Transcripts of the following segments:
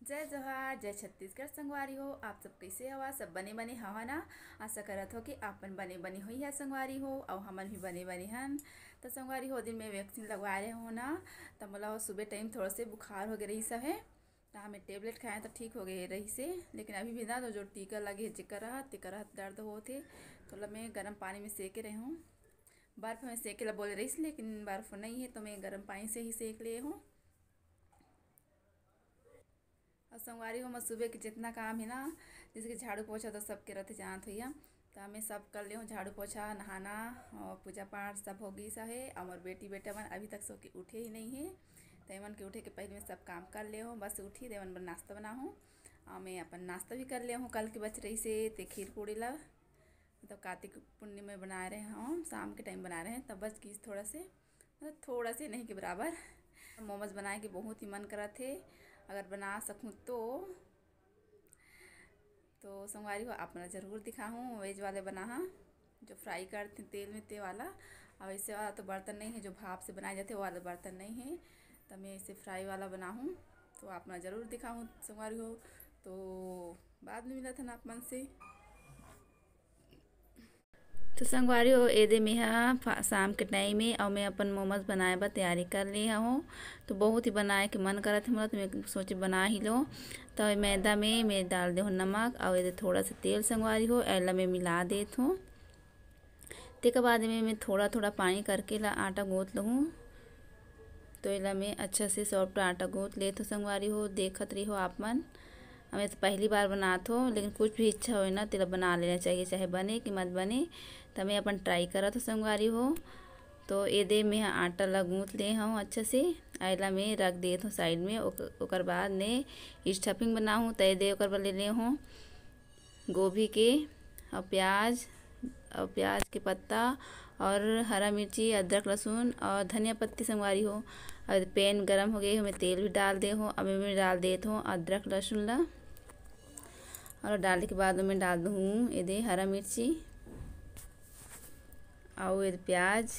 जय जोहार जय छत्तीसगढ़ संगवारी हो। आप सब कैसे हवा? सब बने बने हवा ना? आशा करत हो कि आपन बने बने हुई है संगवारी हो और हमन भी बने बने हन। तो संगवारी हो दिन में वैक्सीन लगवा रहे हो ना, तो मतलब सुबह टाइम थोड़ा से बुखार हो गए रही सब है। तो हमें टेबलेट खाए तो ठीक हो गए रही से, लेकिन अभी भी ना तो जो टीका लगे तिकर दर्द हो थे। तो मतलब मैं गर्म पानी में सेके रही हूँ। बर्फ़ में सेके ला बोले रही, लेकिन बर्फ़ नहीं है तो मैं गर्म पानी से ही सेक लिए हूँ। और संगवारी हो मैं सुबह के जितना काम है ना, जैसे कि झाड़ू पोछा तो सबके रहते जानत भैया। तो हमें सब कर ले हूँ, झाड़ू पोछा नहाना और पूजा पाठ सब हो गई सा है। और बेटी बेटा मन अभी तक सो के उठे ही नहीं है। तो एमन के उठे के पहले मैं सब काम कर ले हूँ, बस उठी तो एमन नाश्ता बना हूँ। और मैं अपन नाश्ता भी कर ले हूँ, कल की बच रही से ते खीर पूड़ी ला मतलब कार्तिक पूर्णिमा में बना रहे हैं, हम शाम के टाइम बना रहे हैं। तब बच गई थोड़ा से, मतलब थोड़ा से नहीं के बराबर। मोमोज बनाए के बहुत ही मन करा थे, अगर बना सकूँ तो संगवारी हो आप मैं ज़रूर दिखाऊँ। वेज वाले बना हाँ, जो फ्राई करते तेल में ते वाला। और ऐसे वाला तो बर्तन नहीं है, जो भाप से बनाए जाते वो वाला बर्तन नहीं है। तो मैं इसे फ्राई वाला बनाऊँ तो आप मैं ज़रूर दिखाऊँ संगवारी हो। तो बाद में मिला था ना आप मन से। तो संगवारी हो एदे में शाम के टाइम में और मैं अपन मोमोज बनाए बर तैयारी कर ली हूँ। तो बहुत ही बनाए के मन करत है, तो मैं सोचे बना ही लो। तो मैदा में मैं डाल दे हूँ नमक और ये थोड़ा सा तेल संगवारी हो एला में मिला देत हूँ। तेके बाद में मैं थोड़ा थोड़ा पानी करके ला आटा गूँथ लूँ। तो एला मैं अच्छा से सॉफ्ट आटा गूँथ लेत हूँ संगवारी हो। देखत रही हो आप मन, हमें तो पहली बार बनात हो, लेकिन कुछ भी इच्छा हो ना तेला बना लेना चाहिए, चाहे बने कि मत बने। तो मैं अपन ट्राई करत हो संगवारी हो। तो ये दे मैं आटा ला गूँथ ले हूँ अच्छा से, आयला में रख देत हूँ साइड में। ओकर बाद ने स्टफिंग बनाऊँ तो दे ओकर बाद ले हूँ गोभी के और प्याज के पत्ता और हरा मिर्ची अदरक लहसुन और धनिया पत्ती संगवारी हो। और पैन गरम हो गई हो, मैं तेल भी डाल दे हूँ। अब मैं डाल देता हूँ अदरक लहसुन ला, और डालने के बाद मैं डाल दूँ ये हरा मिर्ची और ये प्याज।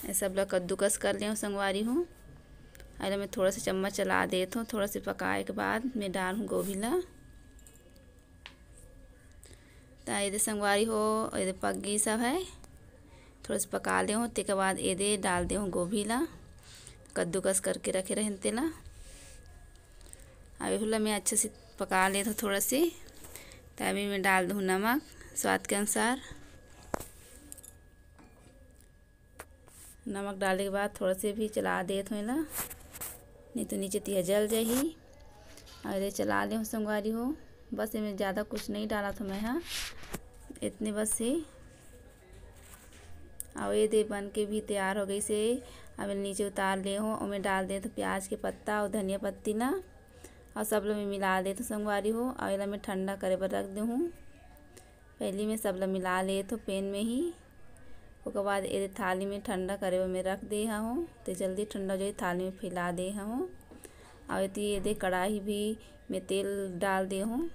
ये सब ला कद्दूकस कर ले संगवारी हूँ। अरे मैं थोड़ा सा चम्मच चला देता हूँ, थोड़ा से पकाए के बाद मैं डाल हूँ गोभी ला। तो ये संगवारी हो ये पक गई सब है, थोड़ा सा पका ले हूँ। तेके बाद ये डाल दे हूँ गोभी ला, कद्दूकस करके रखे रहें तेला। अभी हुला मैं अच्छे से पका ले तो थोड़ा से। तभी मैं डाल दूँ नमक स्वाद के अनुसार। नमक डालने के बाद थोड़ा से भी चला दे तो ला, नहीं तो नीचे तिया जल जाही। और ये चला ले संगवारी हो, बस इसमें ज़्यादा कुछ नहीं डाला था मैं हाँ, इतने बस से। और ये दे बन के भी तैयार हो गई से। अब नीचे उतार ले हूँ और मैं डाल दे तो प्याज के पत्ता और धनिया पत्ती ना, और सब लोग मैं मिला दे तो संगवारी हो। और इला मैं ठंडा करे पर रख दूँ। पहले मैं सब लोग मिला ले तो पेन में ही, उसके बाद ये थाली में ठंडा करे पर मैं रख दे हूँ। तो जल्दी ठंडा हो जाए, थाली में फैला दे हूँ। और ये दे कढ़ाई भी मैं तेल डाल दे हूँ।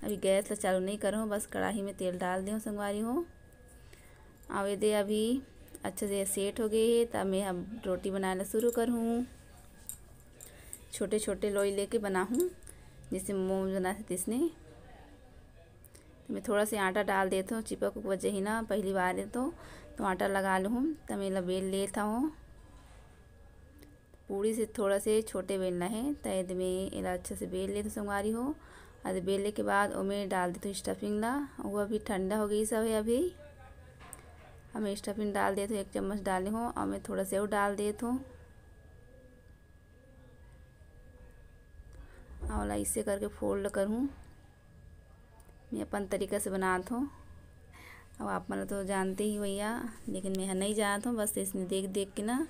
अभी गैस ला चालू नहीं करूँ, बस कढ़ाई में तेल डाल दे संगवारी हो। और ये दे अभी अच्छे से सेट हो गई है, तब मैं अब रोटी बनाना शुरू करूँ। छोटे छोटे लोई लेके बनाऊँ, जैसे मोमोज बनाते तिसने। तो मैं थोड़ा सा आटा डाल देता हूँ, चिपक वजह ही ना पहली बार है तो आटा लगा लूँ। तो मैं बेल लेता हूँ, पूरी से थोड़ा से छोटे बेलना है। तो में इला अच्छे से बेल लेते संगवारी हो। और बेलने के बाद मैं डाल देती हूँ स्टफिंग ला, वो अभी ठंडा हो गई सब है। अभी हमें स्टफिंग डाल देते हूँ, 1 चम्मच डाले हूँ और मैं थोड़ा सेव डाल देता हूँ। और इससे करके फोल्ड करूँ, मैं अपन तरीक़ा से बनाता हूँ। अब आप मन तो जानते ही भैया, लेकिन मैं नहीं जानता हूँ, बस इसने देख देख के ना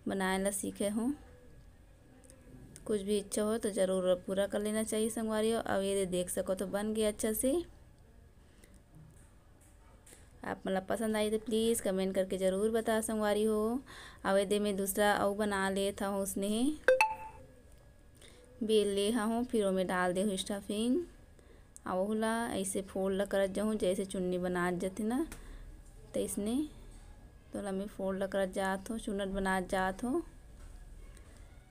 बनाए ला सीखे हूँ। कुछ भी इच्छा हो तो ज़रूर पूरा कर लेना चाहिए संगवारी हो। अब ये देख सको तो बन गया अच्छा से। आप मतलब पसंद आई तो प्लीज़ कमेंट करके ज़रूर बता संगवारी हो। अब ये मैं दूसरा और बना लेता हूँ, उसने बेल ले हूँ, फिर वो मैं डाल दे हूँ स्टफिंग। और ला ऐसे फोल्ड कर जाऊँ जैसे चुन्नी बना जाती ना, तो इसने तो ला मैं फोल्ड कर जात हूँ, चुन्नट बना जात हूँ।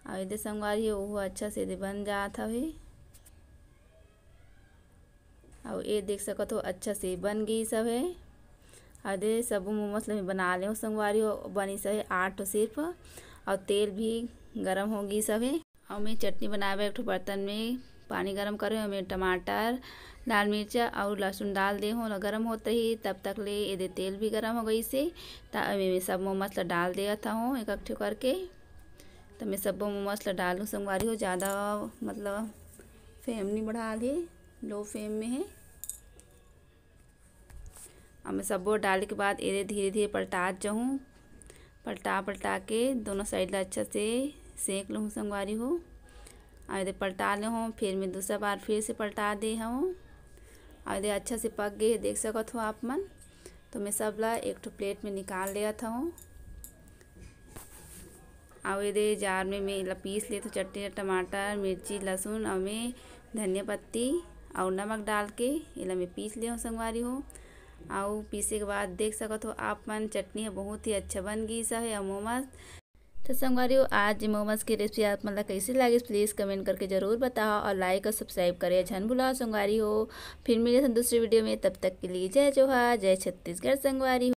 और ये संगवारी हो वो अच्छा से बन जात हवे। और ये देख सकत हो अच्छा से बन गई सब है। और दे सब मोमोज में बना ले संगवारी हो बनी सब है 8 सिर्फ। और तेल भी गरम होगी सब है। और मैं चटनी बनावे एक ठो बर्तन में पानी गरम करे और मैं टमाटर लाल मिर्चा और लहसुन डाल दे हूँ गरम होते ही तब तक ले ये तेल भी गरम हो गई से मैं सब मोमोज डाल दिया था हूँ एक ठो करके। तो मैं सब मोमोज डालूँ संगवारी हो ज़्यादा मतलब फ्लेम नहीं बढ़ा ले लो फ्लेम में है। और मैं सब डालने के बाद ये धीरे धीरे पलटा जाऊँ पलटा के दोनों साइड अच्छा से सेक लूँ संगवारी हो। और ये पलटा ले हूँ फिर मैं दूसरा बार फिर से पलटा दे हूँ। और ये अच्छा से पक गए देख सकत हो आप मन। तो मैं सब ला एक ठो प्लेट में निकाल लिया था हूँ। और ये जार में मैं पीस ले तो चटनी टमाटर मिर्ची लहसुन और मैं धनिया पत्ती और नमक डाल के इला मैं पीस ले हूँ संगवारी हो। और पीसे के बाद देख सकत हो आप मन चटनी बहुत ही अच्छा बन गई सा है। और मोमोज तो संगवारी हो आज मोमोज की रेसिपी आप मतलब कैसे लगे प्लीज़ कमेंट करके ज़रूर बताओ और लाइक और सब्सक्राइब करें झन भुलाओ संगवारी हो। फिर मिले दूसरी वीडियो में तब तक के लिए जय जोहार जय छत्तीसगढ़ संगवारी हो।